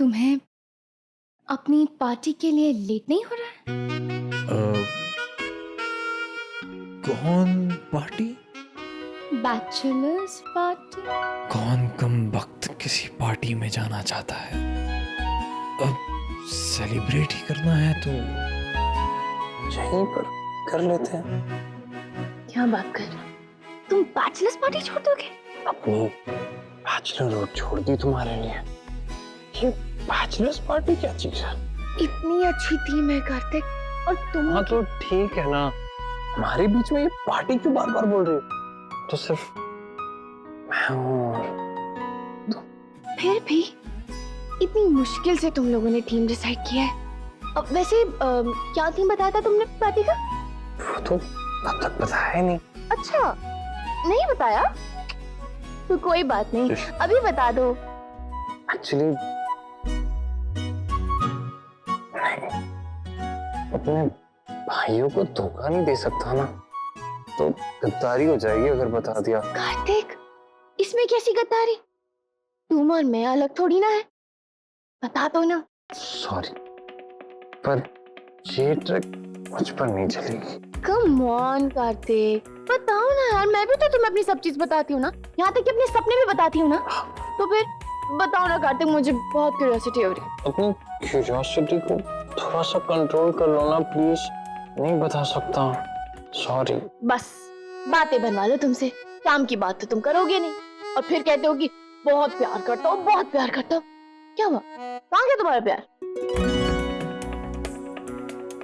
तुम्हें अपनी पार्टी के लिए लेट नहीं हो रहा है? कौन पार्टी? Bachelors party. कौन कम वक्त किसी पार्टी में जाना चाहता है? अब सेलिब्रेट ही करना है तो यहीं पर कर लेते हैं। क्या बात कर रहे हो? तुम बैचलर्स पार्टी छोड़ दोगे? अपनी बैचलर रोड छोड़ दी तुम्हारे लिए। ये बैचलर्स पार्टी क्या चीज है? इतनी अच्छी थीम है कार्तिक, और तुम। हाँ तो ठीक है ना, हमारे बीच में ये पार्टी क्यों बार बार बोल रही हो? तो सिर्फ मैं हूँ और फिर भी इतनी मुश्किल से तुम लोगों ने थीम डिसाइड किया है। अब वैसे क्या थीम बताया था तुमने पार्टी का? वो तो अब तक बताया ही नहीं। अच्छा, नहीं बताया तो कोई बात नहीं, अभी बता दो। एक्चुअली अपने भाइयों को धोखा नहीं दे सकता ना, तो गद्दारी हो जाएगी अगर बता दिया। कार्तिक, इसमें कैसी गद्दारी? तुम और मैं अलग थोड़ी ना है, बता दो ना। सॉरी, पर ये ट्रिक मुझ पर नहीं चलेगी। कम ऑन कार्तिक, बताओ ना यार, मैं भी तो तुम्हें अपनी सब चीज बताती हूँ ना, यहाँ तक कि अपने सपने भी बताती हूँ ना। तो फिर बताओ ना कार्तिक, मुझे बहुत क्यूरियोसिटी हो रही है। अपनी क्यूरियोसिटी को थोड़ा सा कंट्रोल कर लो ना प्लीज। नहीं बता सकता, सॉरी। बस बातें बनवा लो तुमसे, काम की बात तो तुम करोगे नहीं, और फिर कहते हो कि बहुत प्यार करता हूँ, बहुत प्यार करता हूँ। क्या हुआ, कहाँ गया तुम्हारा प्यार?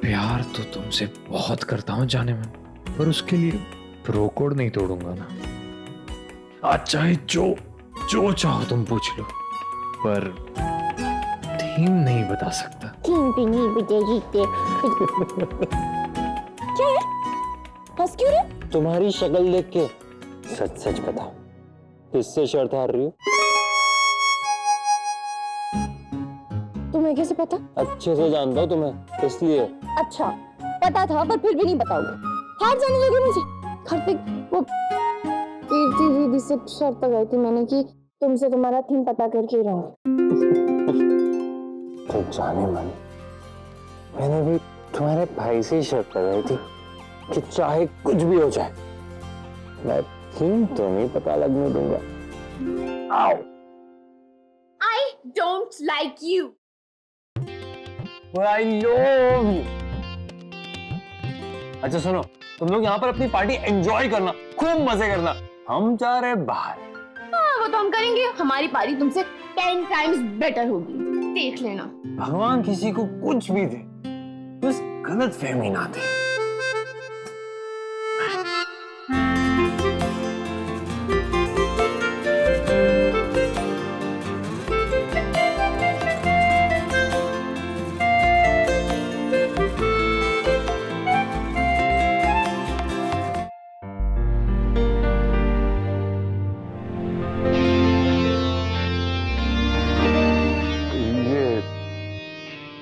प्यार तो तुमसे बहुत करता हूँ जाने मन, पर उसके लिए प्रो कोड नहीं तोड़ूंगा ना। आज चाहे जो चाहो तुम पूछ लो, पर थीम नहीं बता सकता। थीम भी नहीं बजेगी। क्या है, हंस क्यों रहे? तुम्हारी शक्ल देख के सच सच बताओ, किससे शर्त हार रही हो? तुम्हें कैसे पता? अच्छे से जानता हूँ तुम्हें, इसलिए। अच्छा, पता था पर फिर भी नहीं बताओगे, हार जाने लगे मुझे। कार्तिक, वो कीर्ति दीदी से शर्त लगाई थी मैंने कि तुमसे तुम्हारा थीम पता करके ही रहूंगी। तो जाने मन, मैंने भी तुम्हारे भाई से ही शर्त लगाई थी कि चाहे कुछ भी हो जाए, मैं थीम तो नहीं पता लगने दूंगा। आओ। I don't like you. I love you. अच्छा सुनो, तुम लोग यहाँ पर अपनी पार्टी एंजॉय करना, खूब मजे करना, हम जा रहे बाहर। हाँ, वो तो हम करेंगे, हमारी पार्टी तुमसे 10 टाइम्स बेटर होगी, देख लेना। भगवान किसी को कुछ भी दे, बस गलत फहमी ना दे।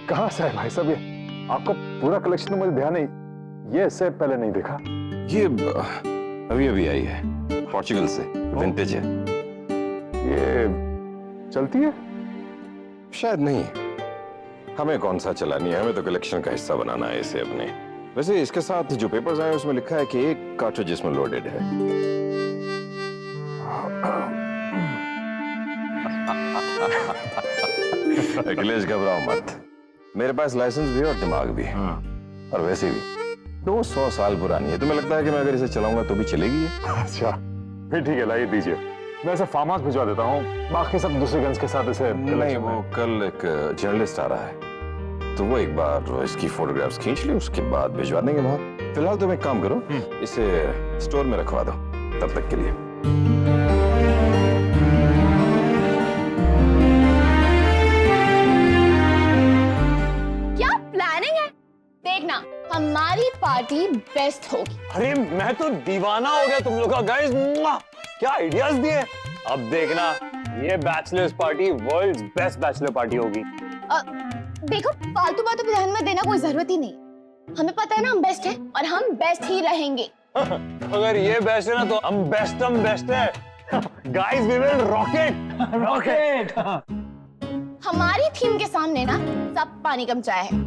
कहाँ से है भाई साहब ये? आपका पूरा कलेक्शन तो मुझे ध्यान नहीं, ये इससे पहले नहीं देखा। ये अभी अभी आई है, पोर्चुगल से, विंटेज है। ये चलती है? शायद नहीं, हमें कौन सा चलानी है, हमें तो कलेक्शन का हिस्सा बनाना है इसे अपने। वैसे इसके साथ जो पेपर्स आए उसमें लिखा है कि एक कार्ट्रिज इसमें लोडेड है। अखिलेश घबराओ मत, मेरे पास लाइसेंस भी है और दिमाग भी है। और वैसे भी 200 साल पुरानी है, तुम्हें लगता है कि मैं अगर इसे चलाऊंगा तो भी चलेगी ये? अच्छा फिर ठीक है, लाइए दीजिए, मैं इसे फार्म हाउस भिजवा देता हूँ, बाकी सब दूसरे गन्स के साथ इसे। नहीं, वो कल एक जर्नलिस्ट आ रहा है, तो वो एक बार इसकी फोटोग्राफ्स खींच ले, उसके बाद भिजवा देंगे वहां। फिलहाल तुम एक काम करो, इसे स्टोर में रखवा दो तब तक के लिए। देखना, हमारी पार्टी बेस्ट होगी। अरे मैं तो दीवाना हो गया तुम लोग का गाइस, क्या आइडियाज दिए। अब देखना, ये bachelors party world's best bachelor party होगी। देखो, फालतू बातों पे ध्यान में देना कोई जरूरत ही नहीं, हमें पता है ना हम बेस्ट हैं और हम बेस्ट ही रहेंगे। अगर ये बेस्ट है ना तो हम बेस्ट है। Guys we will rock it. हमारी थीम के सामने ना सब पानी कम चाय है।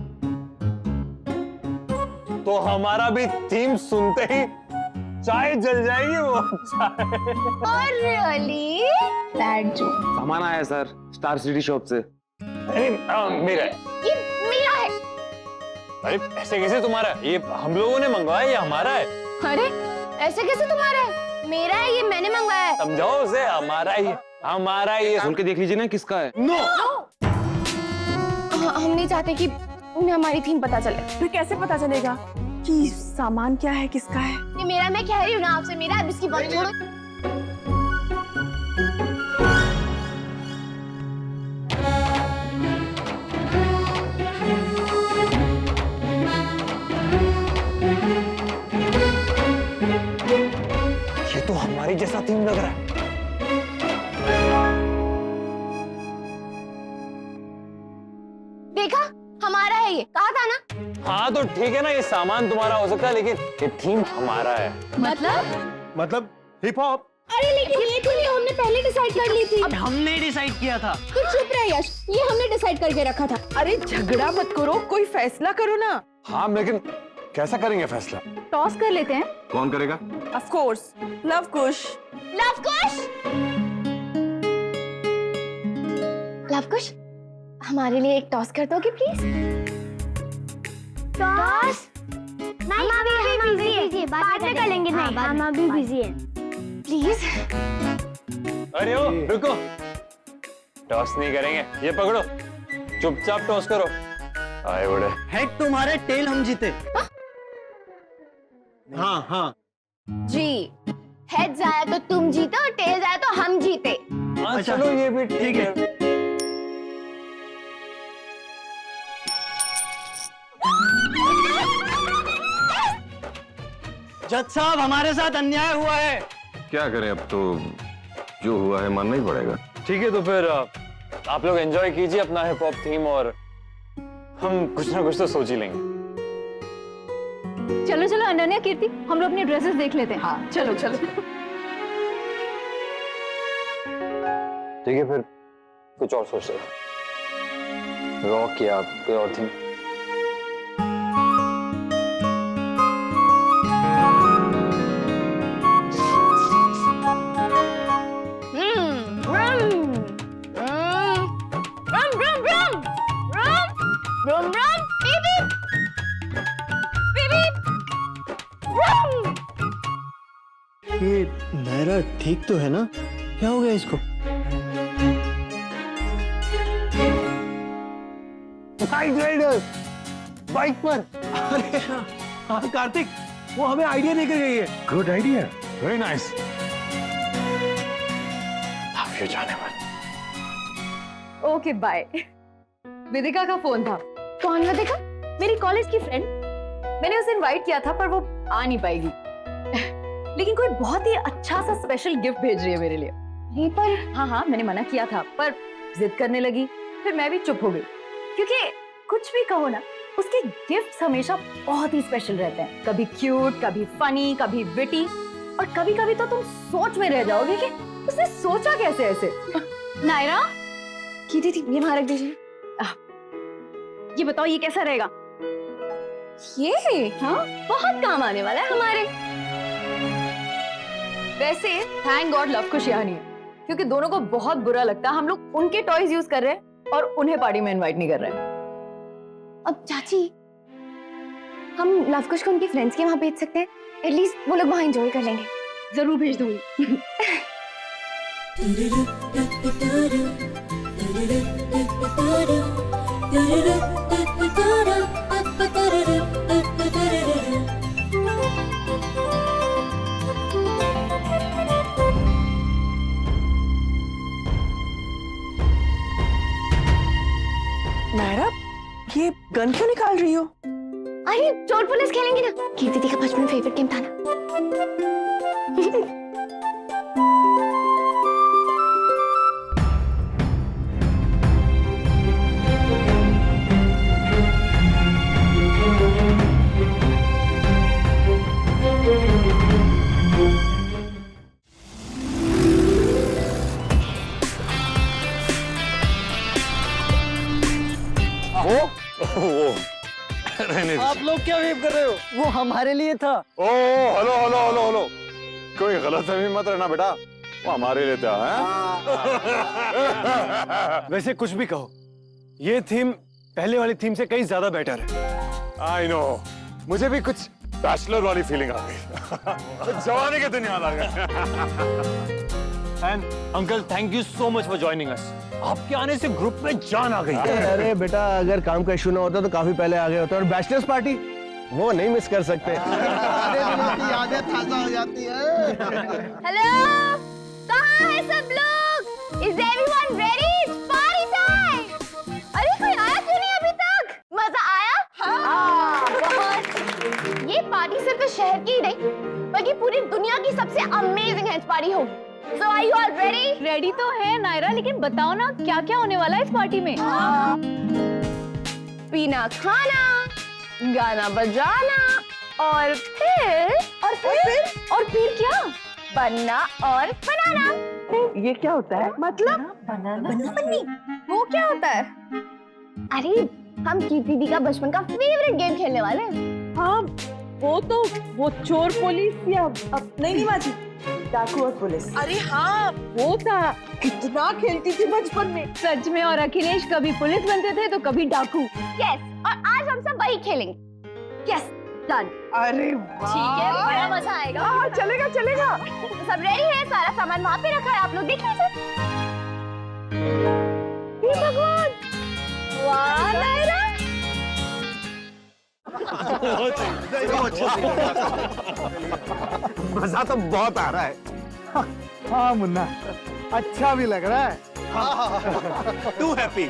तो हमारा भी थीम सुनते ही चाय जल जाएगी वो चाय। और रियली दैट जो सामान आया सर स्टार सिटी शॉप से। मेरा है। ये मेरा है। अरे ऐसे कैसे तुम्हारा है? ये हम लोगों ने मंगवाया, ये हमारा है। अरे ऐसे कैसे तुम्हारा है? मेरा है, ये मैंने मंगवाया है। समझाओ उसे, हमारा ही हमारा ही खोल के देख लीजिए ना किसका है। नो हम नहीं चाहते कि उन्हें हमारी थीम पता चले। फिर कैसे पता चलेगा कि सामान क्या है, किसका है? ये मेरा, मैं कह रही हूँ ना आपसे, मेरा। अब इसकी बात छोड़ो। ये तो हमारी जैसा थीम लग रहा है। देखा, हमारा है ये, कहा था ना। हाँ तो ठीक है ना, ये सामान तुम्हारा हो सकता है लेकिन ये थीम हमारा है। मतलब हिप हॉप। अरे लेकिन ये तो हमने पहले डिसाइड कर ली थी। अब हमने डिसाइड किया था। तू चुप रह यश, ये हमने डिसाइड करके रखा था। अरे झगड़ा मत करो, कोई फैसला करो ना। हाँ लेकिन कैसा करेंगे फैसला? टॉस कर लेते हैं। कौन करेगा? ऑफ कोर्स लव कुश। लवकुश, लवकुश, हमारे लिए एक टॉस कर दोगे प्लीज? टॉस? हम अभी बिजी है, बाद में कर लेंगे। नहीं, हम अभी बिजी हैं। प्लीज। अरे ओ रुको, टॉस नहीं करेंगे, ये पकड़ो, चुपचाप टॉस करो। आए बड़े। हेड तुम्हारे, टेल हम जीते। हाँ हाँ जी, हेड जाया तो तुम जीते और टेल जाया तो हम जीते। हाँ अच्छा, चलो ये भी ठीक है। जज साहब हमारे साथ अन्याय हुआ है। क्या करें, अब तो जो हुआ है मानना ही पड़ेगा। ठीक है तो फिर आप लोग एंजॉय कीजिए अपना हिप हॉप थीम और हम कुछ ना कुछ तो सोच ही लेंगे। चलो चलो अनन्या, कीर्ति, हम लोग अपनी ड्रेसेस देख लेते हैं। हाँ चलो चलो। ठीक है फिर कुछ और सोचते हैं। रॉक या कोई और थीम। ये नायरा ठीक तो है ना? क्या हो गया इसको? नाइट राइडर बाइक पर। अरे हाँ कार्तिक, वो हमें आइडिया देकर गई है। Good idea, very nice. Love you जाने मन। Okay bye. विदिका का फोन था। कौन विदिका? मेरी कॉलेज की फ्रेंड। मैंने उसे इनवाइट किया था पर वो आ नहीं पाएगी। लेकिन कोई बहुत ही अच्छा सा स्पेशल गिफ्ट भेज रही है मेरे लिए। ये पर हाँ मैंने मना किया था पर जिद करने लगी, फिर मैं भी चुप हो गई। क्योंकि कुछ भी कहो ना, उसके गिफ्ट्स हमेशा बहुत ही स्पेशल रहते हैं। कभी क्यूट, कभी फनी, कभी विटी, और कभी कभी तो तुम सोच में रह जाओगे कि उसने सोचा कैसे ऐसे। नायरा, की थी ये वहां रख दीजिए। ये बताओ ये कैसा रहेगा? ये हाँ बहुत काम आने वाला है हमारे। वैसे थैंक गॉड लव कुश यहाँ नहीं है, क्योंकि दोनों को बहुत बुरा लगता है हम लोग उनके टॉयज यूज कर रहे हैं और उन्हें पार्टी में इनवाइट नहीं कर रहे हैं। अब चाची, हम लवकुश को उनके फ्रेंड्स के वहां भेज सकते हैं। एटलीस्ट वो लोग वहां एंजॉय कर लेंगे। जरूर भेज दूंगी। नायरा, ये गन क्यों निकाल रही हो? अरे चोर पुलिस खेलेंगे ना, कीर्ति दी का बचपन में फेवरेट गेम था ना। वो रहने आप लोग क्या वेव कर रहे हो? वो हमारे लिए था। ओ हेलो हेलो हेलो हेलो, कोई गलतफहमी मत रहना बेटा, वो हमारे लिए था। वैसे कुछ भी कहो, ये थीम पहले वाली थीम से कहीं ज्यादा बेटर है। आई नो, मुझे भी कुछ बैचलर वाली फीलिंग आ गई। जवानी के दिन याद आ गए। And uncle thank you so much for joining us. आपके आने से ग्रुप में जान आ गई। अरे बेटा, अगर काम का इशू ना होता तो काफी पहले आ गए होते। और बैचलर्स पार्टी वो नहीं मिस कर सकते। यादें ताजा हो जाती है। हेलो, कहाँ है सब लोग? Is everyone ready? It's party time! अरे कोई आया क्यों नहीं अभी तक? मजा आया? हाँ, बहुत। ये पार्टी सिर्फ इस शहर की ही नहीं, बल्कि पूरी दुनिया की सबसे अमेजिंग हेल्थ पार्टी होगी। So are you all ready? Ready तो है नायरा, लेकिन बताओ ना क्या क्या होने वाला है इस पार्टी में? पीना खाना, गाना बजाना और फिर क्या? बनना और बनाना। ये क्या होता है? मतलब बनाना वो क्या होता है? अरे हम कीर्ति दी का बचपन का फेवरेट गेम खेलने वाले हैं। हाँ, वो चोर पुलिस या नहीं बाजी, डाकू और पुलिस। अरे हाँ, वो था, कितना खेलती थी बचपन में। सच में। और अखिलेश कभी पुलिस बनते थे तो कभी डाकू। यस, और आज हम सब वही खेलेंगे। Yes, done. अरे ठीक है, बड़ा मजा आएगा। हाँ, चलेगा चलेगा। तो सब रेडी है? सारा सामान वहाँ पे रखा है, आप लोग देख लीजिए। हे भगवान, वाह नायरा। मजा तो बहुत आ रहा है। हाँ मुन्ना, अच्छा भी लग रहा है। तू हैप्पी?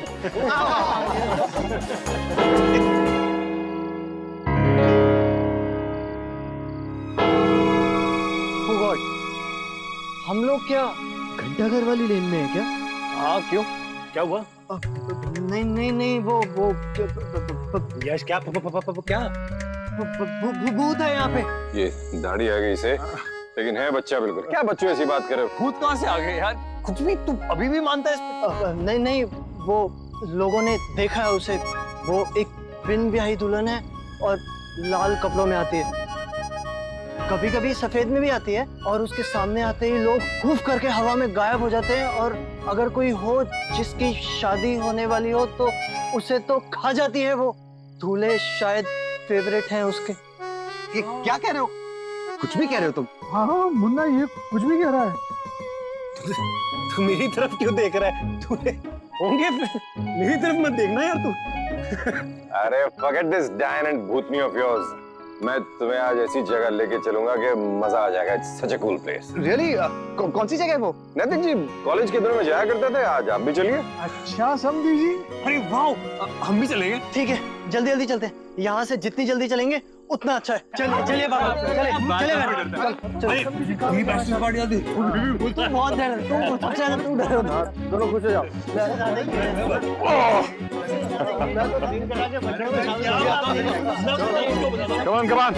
हम लोग क्या घंटाघर वाली लेन में है क्या? हाँ क्यों, क्या हुआ? नहीं, वो यश क्या क्या? भूत है यहाँ पे। ये दाढ़ी आ गई से, लेकिन है बच्चा बिल्कुल। क्या बच्चों ऐसी बात करे? भूत कहाँ से आ गए यार? कुछ भी, तू अभी भी मानता है इसमें? नहीं, वो लोगों ने देखा है उसे। वो एक बिन ब्याही दुल्हन है और लाल कपड़ों में आती है, कभी कभी सफेद में भी आती है, और उसके सामने आते ही लोग हुफ करके हवा में गायब हो जाते हैं। और अगर कोई हो जिसकी शादी होने वाली हो तो उसे तो खा जाती है। वो दूल्हे शायद फेवरेट हैं उसके। ये क्या कह रहे हो? कुछ भी कह रहे हो तुम? हाँ मुन्ना, ये कुछ भी कह रहा है। तू मेरी तरफ क्यों देख रहा है? तूने होंगे, मेरी तरफ मत देखना यार तू। अरे forget this Dan and Bhootni of yours। मैं तुम्हें आज ऐसी जगह लेके चलूंगा कि मजा आ जाएगा। It's such a cool place। Really? कौन सी जगह है वो? नैतिक जी कॉलेज के दिनों में जाया करते थे, आज आप भी चलिए। अच्छा समझी जी। अरे वाह, हम भी चलेंगे। ठीक है, जल्दी जल्दी चलते हैं। यहाँ से जितनी जल्दी चलेंगे उतना अच्छा है। चलिए बाबा, चले। अभी बैचलर पार्टी आती है। तू बहुत डर, तू सबसे ज्यादा तू डर। दोनों खुश हो जाओ। Come on।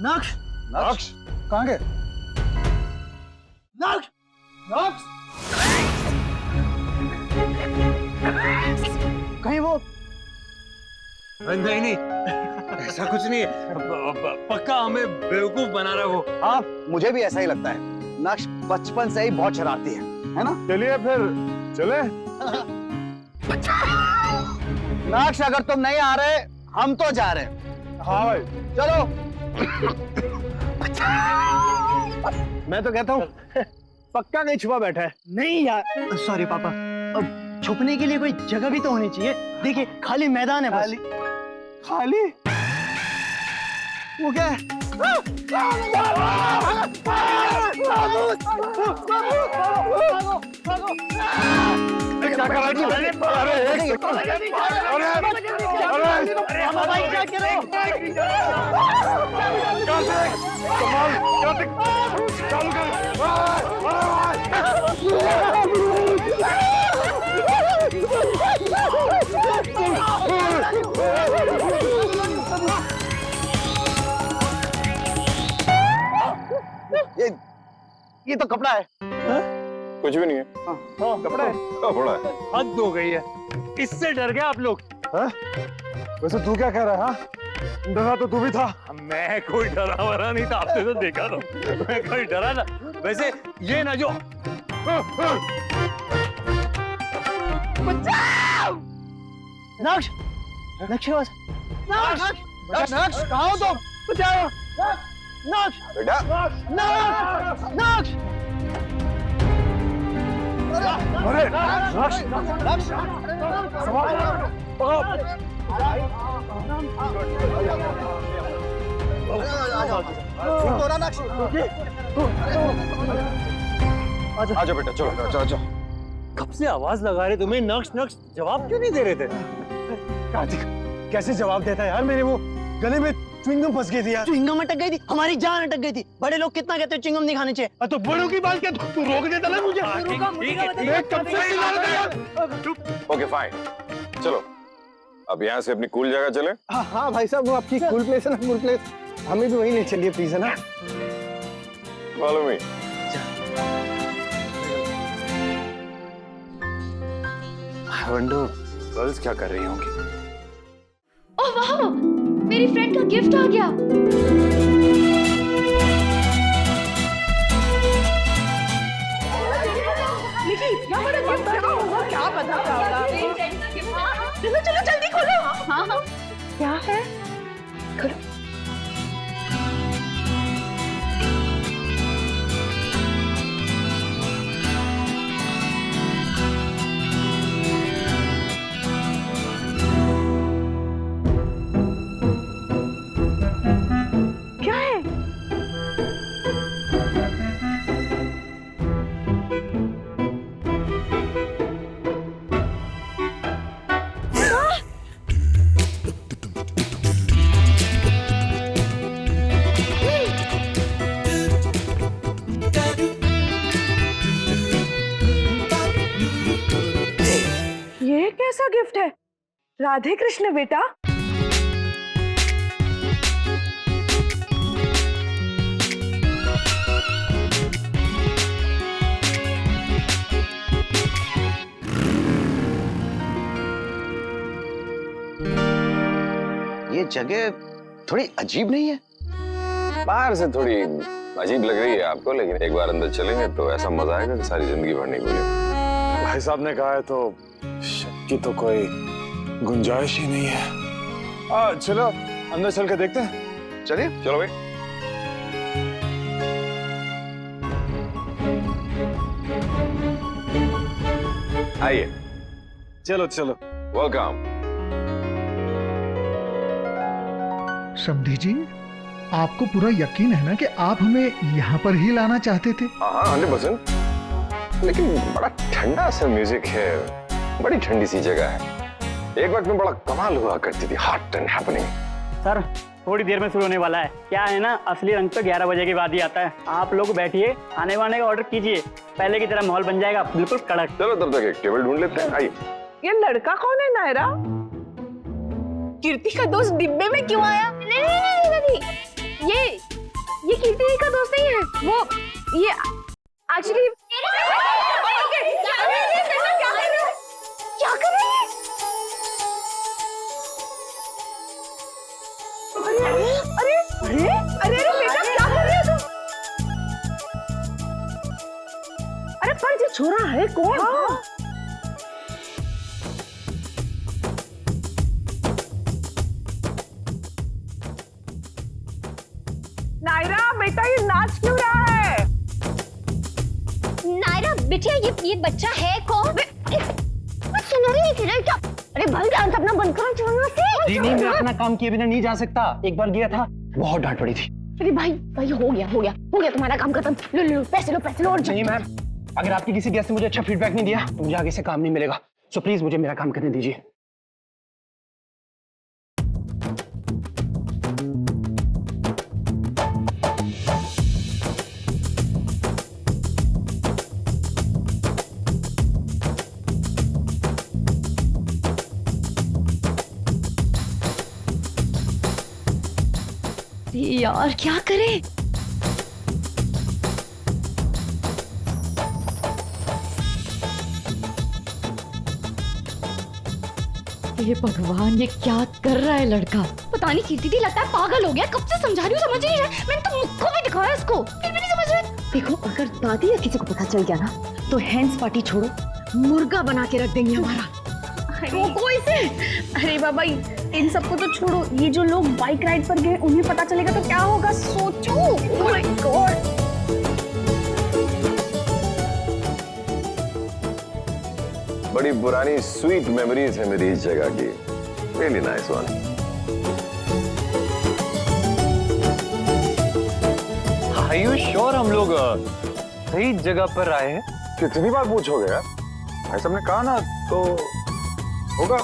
नक्श, नक्श कहाँ गए? नक्श कहीं वो नहीं, ऐसा कुछ नहीं है। पक्का हमें बेवकूफ बना रहा है वो। हाँ, मुझे भी ऐसा ही लगता है। नक्श बचपन से ही बहुत शरारती है ना? चलिए फिर चले। नक्श, अगर तुम नहीं आ रहे हम तो जा रहे हैं। हाँ भाई चलो। मैं तो कहता हूँ पक्का कहीं छुपा बैठा है। नहीं यार, सॉरी पापा, अब छुपने के लिए कोई जगह भी तो होनी चाहिए। देखिए खाली मैदान है बस। खाली? वो क्या है? क्या कर रहा है? अरे एक ये तो कपड़ा है। कुछ भी नहीं है। कपड़ा है। कपड़ा है। हद हो गई है, इससे डर गए आप लोग। वैसे तू क्या कह रहा है? हाँ? डरा तो तू भी था। मैं कोई डरा वरा नहीं था, आपने तो देखा ना, मैं कोई डरा ना। वैसे ये ना जो नक्श नक्श नक्श नक्श कहाँ हो तुम? बचाओ नक्श बेटा नक्श नक्श अरे नक्श नक्श आजा बेटा, चलो आजा आजा। कब से आवाज लगा रहे तुम्हें, नक्श नक्श जवाब क्यों नहीं दे रहे थे? कार्तिक कैसे जवाब देता है यार, मेरे वो गले में च्युइंगम फंस गई थी यार। च्युइंगम अटक गई थी, हमारी जान अटक गई थी। बड़े लोग कितना कहते हैं च्युइंगम नहीं खाने चाहिए। तो बड़ों की बात क्या तू रोक देता ना मुझे? मैं कब से चिल्ला रहा था यार। ओके फाइन, चलो अब यहाँ से अपनी कूल जगह चले। हाँ हाँ भाई साहब, वो आपकी कूल प्लेस है ना, कूल प्लेस, हमें भी वहीं ले चलिए प्लीज, है ना? मालूम ही। आई वंडर गर्ल्स क्या कर रही होंगी। ओह वाह, मेरी फ्रेंड का गिफ्ट आ गया। इतना बड़ा गिफ्ट क्या होगा, क्या पता होगा? चलो चलो जल्दी खोलो। हाँ हाँ, क्या है? क्या है? ये कैसा गिफ्ट है? राधे कृष्ण बेटा। ये जगह थोड़ी अजीब नहीं है? बाहर से थोड़ी अजीब लग रही है आपको, लेकिन एक बार अंदर चलेंगे तो ऐसा मजा आएगा कि सारी जिंदगी भर नहीं भूलेंगे। भाई साहब ने कहा है तो शक की तो कोई गुंजाइश ही नहीं है। चलो अंदर चल के देखते हैं। चलिए चलो भाई। आइए, चलो चलो। वेलकम। समधी जी, आपको पूरा यकीन है ना कि आप हमें यहाँ पर ही लाना चाहते थे? हाँ 100%। लेकिन बड़ा ठंडा सा म्यूजिक है, बड़ी ठंडी सी जगह है। एक वक्त में बड़ा कमाल हुआ करती थी, हॉट एंड हैपनिंग। सर थोड़ी देर में शुरू होने वाला है। क्या है ना, असली रंग तो 11 बजे के बाद ही आता है। आप लोग बैठिए, खाने वाने का ऑर्डर कीजिए, पहले की तरह माहौल बन जाएगा बिल्कुल कड़क। चलो तब तक एक टेबल ढूंढ लेते हैं। आइए। ये लड़का कौन है नायरा? कीर्ति का दोस्त डिब्बे में क्यों आया? नहीं, ये कीर्ति का दोस्त नहीं है, वो ये एक्चुअली क्या कर रहे हैं? अरे अरे अरे बेटा क्या कर रहे हो तुम? अरे पर ये छोरा है कौन? नायरा बेटा ये नाच क्यों रहा है? नायरा बिटिया, ये बच्चा है कौन? सुनो रही है क्या? अरे भाई डांस अपना बंद करो, छोड़ो से। नहीं, मैं अपना काम किए बिना नहीं जा सकता। एक बार गया था, बहुत डांट पड़ी थी। अरे भाई हो गया तुम्हारा काम खत्म। लो पैसे लो और नहीं मैम, अगर आपके किसी गेस्ट ने मुझे अच्छा फीडबैक नहीं दिया तो मुझे आगे से काम नहीं मिलेगा। सो प्लीज मुझे मेरा काम करने दीजिए। यार क्या करें? हे भगवान, ये क्या कर रहा है लड़का? पता नहीं कीर्ति दी लगता है पागल हो गया। कब से समझा रही हूँ, समझ नहीं रहा। मैंने तो मुख को भी दिखाया इसको, फिर भी नहीं समझ रहे। देखो, अगर दादी या किसी को पता चल गया ना तो हैंड्स पार्टी छोड़ो, मुर्गा बना के रख देंगे हमारा। रोको इसे। अरे बाबा, इन सबको तो छोड़ो, ये जो लोग बाइक राइड पर गए उन्हें पता चलेगा तो क्या होगा, सोचो। Oh my God. बड़ी पुरानी स्वीट मेमोरीज है मेरी इस जगह की। Really nice one. Are you sure हम लोग सही जगह पर आए हैं? कितनी बार पूछोगे यार? भाई साहब ने कहा ना तो होगा।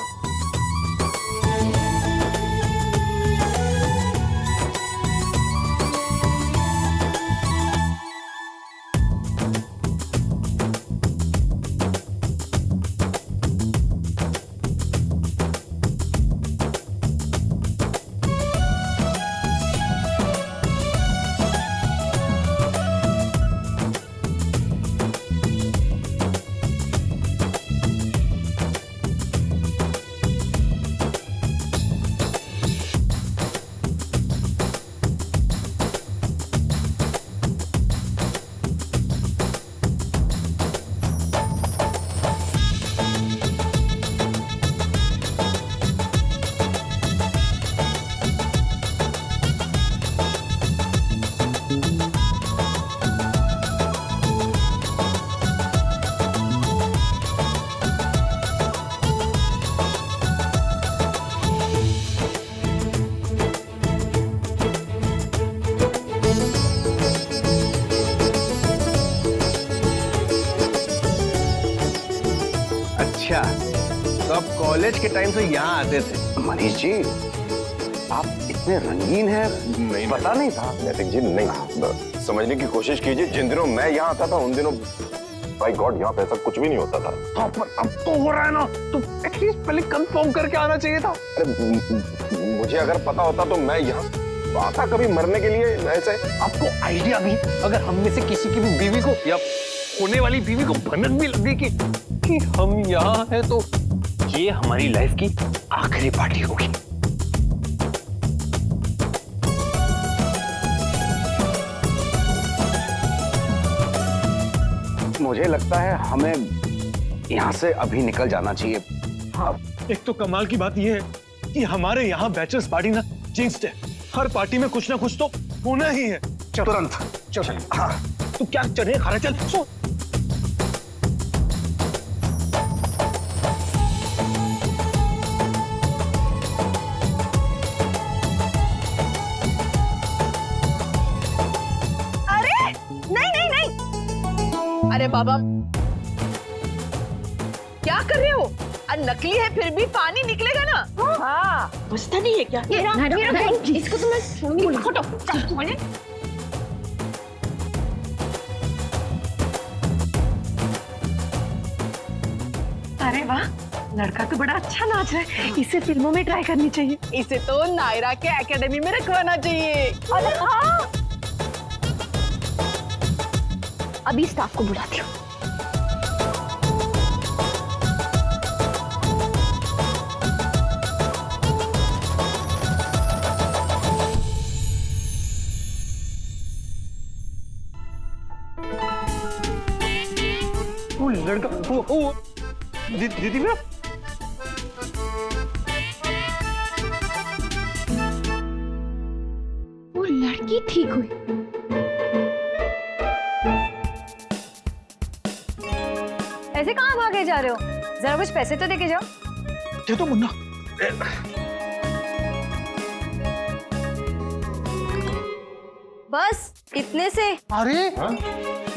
अच्छा, तो आप कॉलेज के टाइम से यहाँ आते थे? मनीष जी, आप इतने रंगीन हैं, नहीं पता नहीं था। नैतिक जी नहीं, समझने की कोशिश कीजिए। जिन दिनों मैं यहाँ आता था उन दिनों बाय गॉड यहाँ पे ऐसा कुछ भी नहीं होता था। हाँ, पर अब तो हो रहा है ना, तो एटलीस्ट पहले कंफर्म करके आना चाहिए था। अरे मुझे अगर पता होता तो मैं यहाँ आता कभी मरने के लिए ऐसे। आपको आइडिया भी, अगर हम में से किसी की भी बीवी को या होने वाली बीवी को भनक भी लगी कि हम यहाँ हैं, तो ये हमारी लाइफ की आखिरी पार्टी होगी। मुझे लगता है हमें यहाँ से अभी निकल जाना चाहिए। हाँ, एक तो कमाल की बात यह है कि हमारे यहाँ बैचलर्स पार्टी ना जिंक्स्ड है। हर पार्टी में कुछ ना कुछ तो होना ही है। तुरंत चल। हाँ, तू क्या चढ़े खा रहा, चल सो। अरे नहीं नहीं नहीं, अरे बाबा क्या कर रहे हो? नकली है फिर भी पानी निकलेगा ना। हाँ, बचता नहीं है क्या? इसको तो मैं छोड़ूंगी। अरे वाह, लड़का तो बड़ा अच्छा नाच रहा है। इसे फिल्मों में ट्राई करनी चाहिए। इसे तो नायरा के एकेडमी में रखवाना चाहिए। अरे हाँ, अभी स्टाफ को बुलाती हूँ। वो लड़का, वो दीदी मेरा वो लड़की ठीक हुई। ऐसे कहाँ भागे जा रहे हो? जरा कुछ पैसे तो देके जाओ। दे दो मुन्ना। बस इतने से? अरे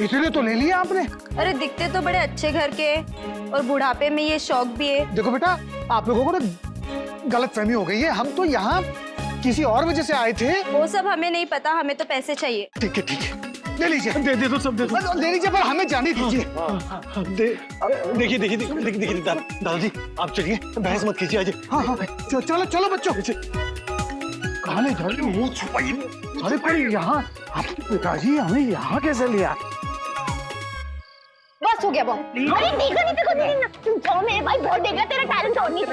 इतने तो ले लिया आपने। अरे दिखते तो बड़े अच्छे घर के और बुढ़ापे में ये शौक भी है। देखो बेटा, आप लोगों को ना गलत फहमी हो गई है। हम तो यहाँ किसी और वजह से आए थे। वो सब हमें नहीं पता, हमें तो पैसे चाहिए। ठीक है ठीक है, ले लीजिए। दे दो, सब दे दो। ले लीजिए, पर हमें जाने दीजिए। देखिए दादाजी, आप चलिए, बहस मत कीजिए आज। हाँ हाँ, चलो चलो बच्चों। कहाँ ले जा रहे हो? मुंह छुपाइए। अरे पर यहाँ आपके पिताजी हमें यहाँ कैसे लिया? बस बस हो गया बहुत। अरे देखो नहीं देखो नहीं ना, तुम जाओ मेरे भाई, बहुत देख रहा तेरा टैलेंट और नहीं।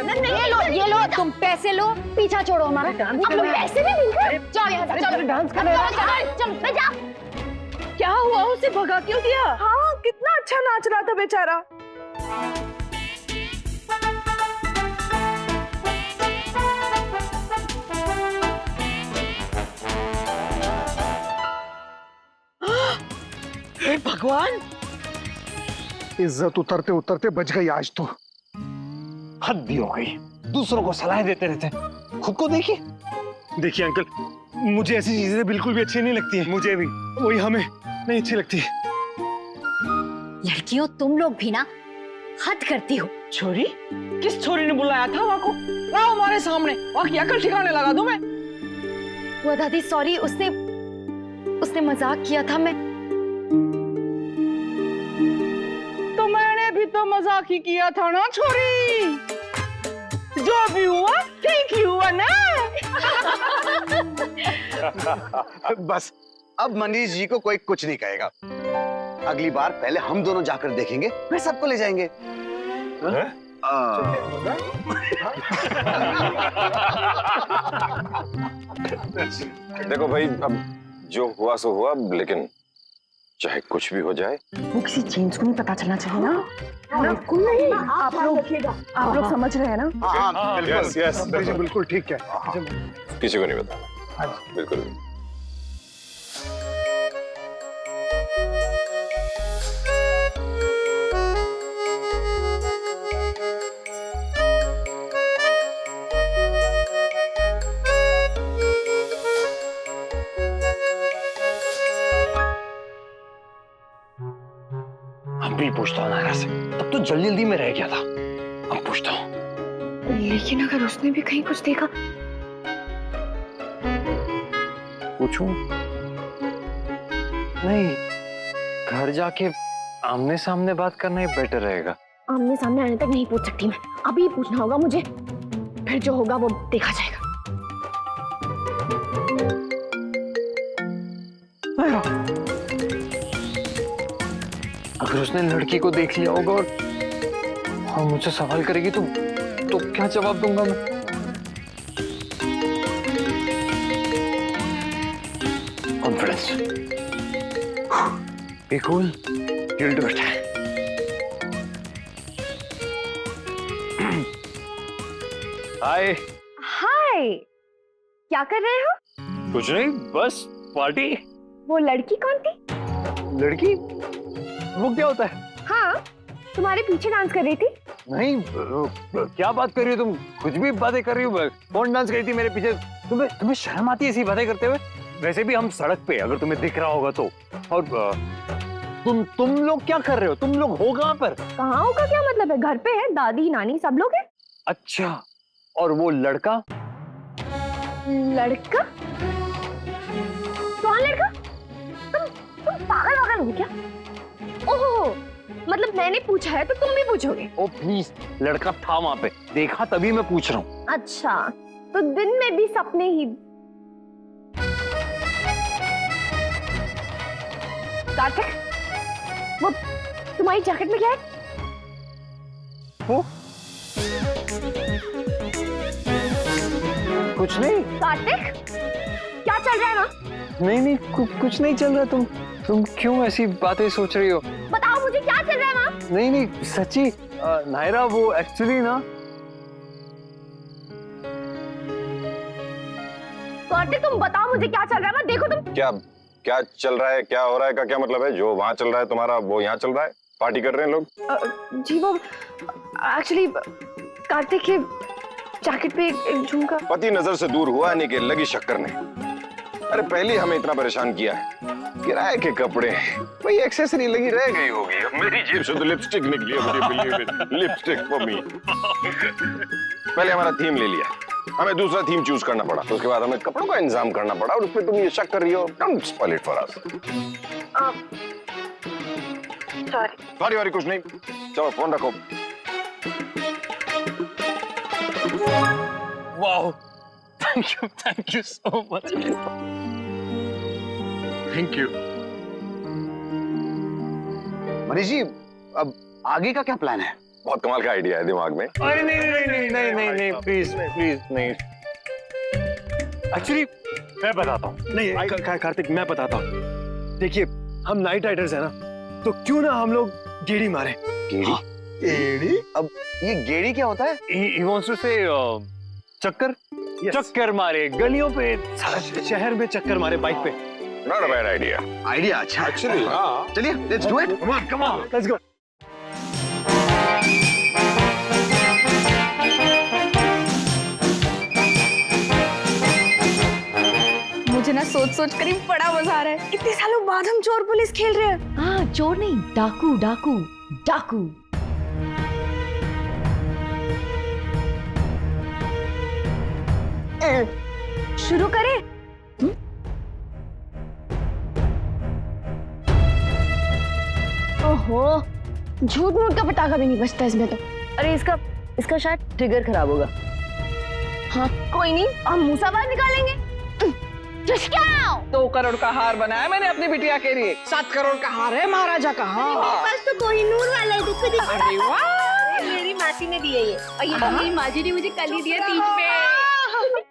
ये लो तुम पैसे लो, पीछा छोड़ो हमारा। अब लोग पैसे भी मिलते, जाओ यहाँ से, चलो डांस करो, चल जा। क्या हुआ, उसे भगा क्यों दिया? हाँ, कितना अच्छा नाच रहा था बेचारा। हे भगवान, इज्जत उतरते उतरते बच गई आज तो। हद भी हो गई, दूसरों को सलाह देते रहते हैं, खुद को देखिए। देखिए अंकल, मुझे ऐसी चीजें बिल्कुल भी अच्छी नहीं लगती है। मुझे भी, वही हमें नहीं अच्छी लगती। लड़कियों तुम लोग भी ना हद करती हो। छोरी? किस छोरी ने बुलाया था वहाँ को? लाओ हमारे सामने, वहाँ की अकल ठिकाने लगा दूं मैं। वो दादी सॉरी, उसने मजाक किया था। मैं तो मैंने भी तो मजाक ही किया था ना छोरी। जो भी हुआ ठीक ही हुआ ना। बस अब मनीष जी को कोई कुछ नहीं कहेगा। अगली बार पहले हम दोनों जाकर देखेंगे, फिर सबको ले जाएंगे। देखो भाई, अब जो हुआ सो हुआ, लेकिन चाहे कुछ भी हो जाए, वो किसी जेंट्स को नहीं पता चलना चाहिए ना। बिल्कुल नहीं, आप लोग समझ रहे हैं ना? हाँ, यस यस, बिल्कुल ठीक है। किसी को नहीं बताना, बिल्कुल नहीं। अब भी पूछता हूँ नायरा से, तब तो जल्दी जल्दी में रह गया था। अब पूछता हूँ। लेकिन अगर उसने भी कहीं कुछ देखा? पूछूं? नहीं, घर जाके आमने सामने बात करना ही बेटर रहेगा। आमने सामने आने तक नहीं पूछ सकती मैं, अभी पूछना होगा मुझे, फिर जो होगा वो देखा जाएगा। अगर उसने लड़की को देख लिया होगा और मुझसे सवाल करेगी तो क्या जवाब दूंगा मैं? Confidence. Be cool, you'll do it. हाय। हाय, क्या कर रहे हो? कुछ नहीं, बस पार्टी। वो लड़की कौन थी? लड़की? वो क्या होता है? हाँ, तुम्हारे पीछे डांस कर रही थी। नहीं, क्या बात कर रही हो तुम? कुछ भी बातें कर रही हो। कौन डांस करी थी मेरे पीछे? तुम्हें शर्म आती है ऐसी बातें करते हुए? वैसे भी हम सड़क पे, अगर तुम्हें दिख रहा होगा तो। और तुम लोग क्या कर रहे हो? तुम लोग हो कहाँ पर? कहाँ होगा क्या मतलब है? घर पे है, दादी नानी सब लोग हैं। अच्छा, और वो लड़का? लड़का? कौन लड़का? तुम पागल वागल हो क्या? ओहो, मतलब मैंने पूछा है तो तुम भी पूछोगे? ओ प्लीज, लड़का था वहां पे, देखा तभी मैं पूछ रहा हूँ। अच्छा, तो दिन में भी सपने ही। कार्तिक, वो तुम्हारी जैकेट में क्या है? वो कुछ नहीं। कार्तिक, क्या चल रहा है वहाँ? नहीं, कुछ नहीं चल रहा। तुम क्यों ऐसी बातें सोच रही हो? बताओ मुझे, क्या चल रहा है वहाँ? नहीं, सच्ची नायरा, वो एक्चुअली ना। कार्तिक, तुम बताओ मुझे क्या चल रहा है वहाँ? देखो तुम। क्या चल रहा है, क्या हो रहा है का क्या मतलब है? जो वहां चल रहा है तुम्हारा, वो यहाँ चल रहा है? पार्टी कर रहे हैं लोग? जी वो एक्चुअली कार्तिक के जैकेट पे एक झुमका। पति नजर से दूर हुआ नहीं कि लगी शक करने। अरे पहले हमें इतना परेशान किया है, किराए के कपड़े, भाई एक्सेसरी लगी रह गई होगी। मेरी जेब से तो लिपस्टिक निकली है, लिपस्टिक फॉर मी। पहले हमारा थीम ले लिया, हमें दूसरा थीम चूज करना पड़ा, उसके बाद हमें कपड़ों का इंतजाम करना पड़ा, और उसमें तुम ये शक कर रही हो। Don't spoil it for us. Sorry कुछ नहीं, चलो फोन रखो। Wow, thank you so much. Thank you. Manish ji, अब आगे का क्या प्लान है? बहुत कमाल का आइडिया है दिमाग में। अरे नहीं नहीं नहीं नहीं नहीं नहीं प्लीज प्लीज नहीं। एक्चुअली मैं बताता हूँ। नहीं कार्तिक, मैं बताता हूँ। देखिए, हम नाइट राइडर्स है ना, तो क्यों ना हम लोग गेड़ी मारे। गेड़ी? गेड़ी? अब ये गेड़ी क्या होता है? He wants to say चक्कर। चक्कर मारे गलियों पे, शहर में चक्कर मारे बाइक पे। Not a bad idea. Idea अच्छा है। एक्चुअली हाँ। चलिए, let's do it. Come on let's go. मुझे ना सोच सोच कर ही बड़ा मजा आ रहा है। इतने सालों बाद हम चोर पुलिस खेल रहे हैं। हाँ, चोर नहीं, डाकू डाकू डाकू। शुरू करें? ओहो, झूठ मूठ का पटाखा भी नहीं बचता इसमें तो। अरे इसका शायद ट्रिगर खराब होगा। हाँ कोई नहीं, हम मूसा बाहर निकालेंगे। 2 करोड़ का हार बनाया मैंने अपनी बिटिया के लिए। 7 करोड़ का हार है महाराजा का। हाँ मेरे पास तो कोहिनूर वाला है, देखो देखो। अरे वाह, मेरी मासी ने दिया ये, और ये तो मेरी माजी ने मुझे कल ही दिया तीज पे।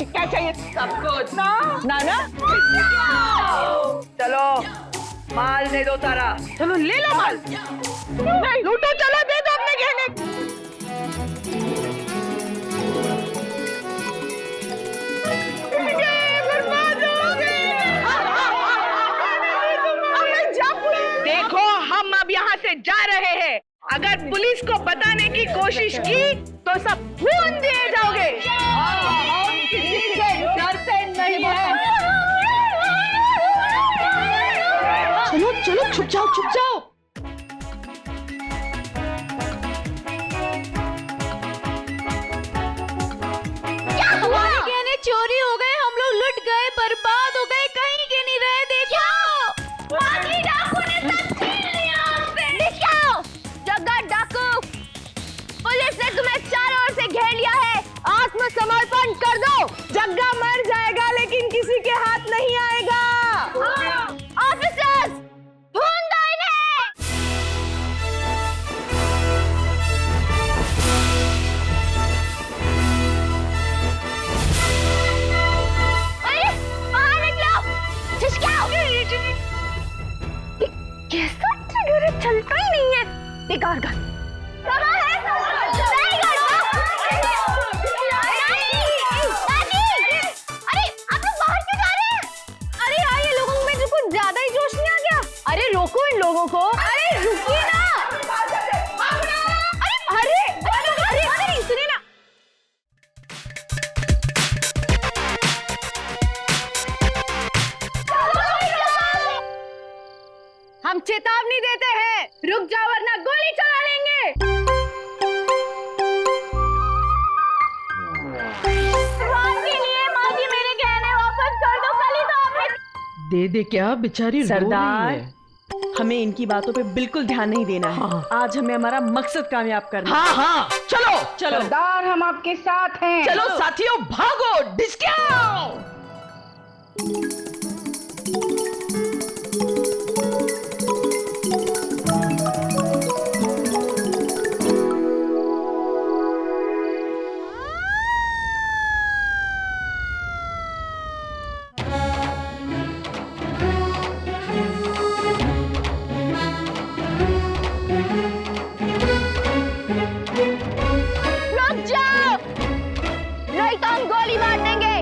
क्या चाहिए? सब कुछ ना ना। चलो माल दे दो सारा। चलो ले लो माल। नहीं लूटो, चलो दे दो अपने गहने। देखो, हम अब यहाँ से जा रहे हैं। अगर पुलिस को बताने की कोशिश की तो सब खून दिए जाओगे। हम किसी से डरते नहीं हैं। चलो चलो, छुप जाओ छुप जाओ। हमारे गहने चोरी हो गए, हम लोग लुट गए, बर्बाद हो गए, कहीं के नहीं रहे। देखो, पागली डाकू ने सब छीन लिया हमसे। दिखाओ, जग्गा डाकू, पुलिस ने तुम्हें चारों ओर से घेर लिया है, आत्मसमर्पण कर दो। जग्गा मर जाएगा लेकिन किसी के हाथ नहीं आएगा। ऑफिसर्स, ढूंढ दो इन्हें। अरे बाहर निकलो, झिझकाओ। कैसा ट्रिगर है, चलता ही नहीं है, बेकार का। कहाँ है? नहीं करता। अरे आप लोग बाहर क्यों जा रहे हैं? अरे यार, ये लोगों में जो कुछ ज्यादा ही जोश नहीं आ गया? अरे रोको इन लोगों को। अरे रुकिए ना। अरे अरे अरे सुनिए ना। हम चेतावनी देते हैं, रुक जाओ वरना गोली चला लेंगे। माजी, मेरे गहने वापस कर दो, कल ही तो आपने दे दे क्या, बेचारी रो रही सरदार, है। हमें इनकी बातों पे बिल्कुल ध्यान नहीं देना है। हाँ। आज हमें हमारा मकसद कामयाब करना है। हाँ हाँ, चलो चलो सरदार, हम आपके साथ हैं। चलो साथियों, भागो, डिस्काओ। रुक जाओ, नहीं तो हम गोली मार देंगे।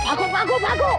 भागो भागो भागो।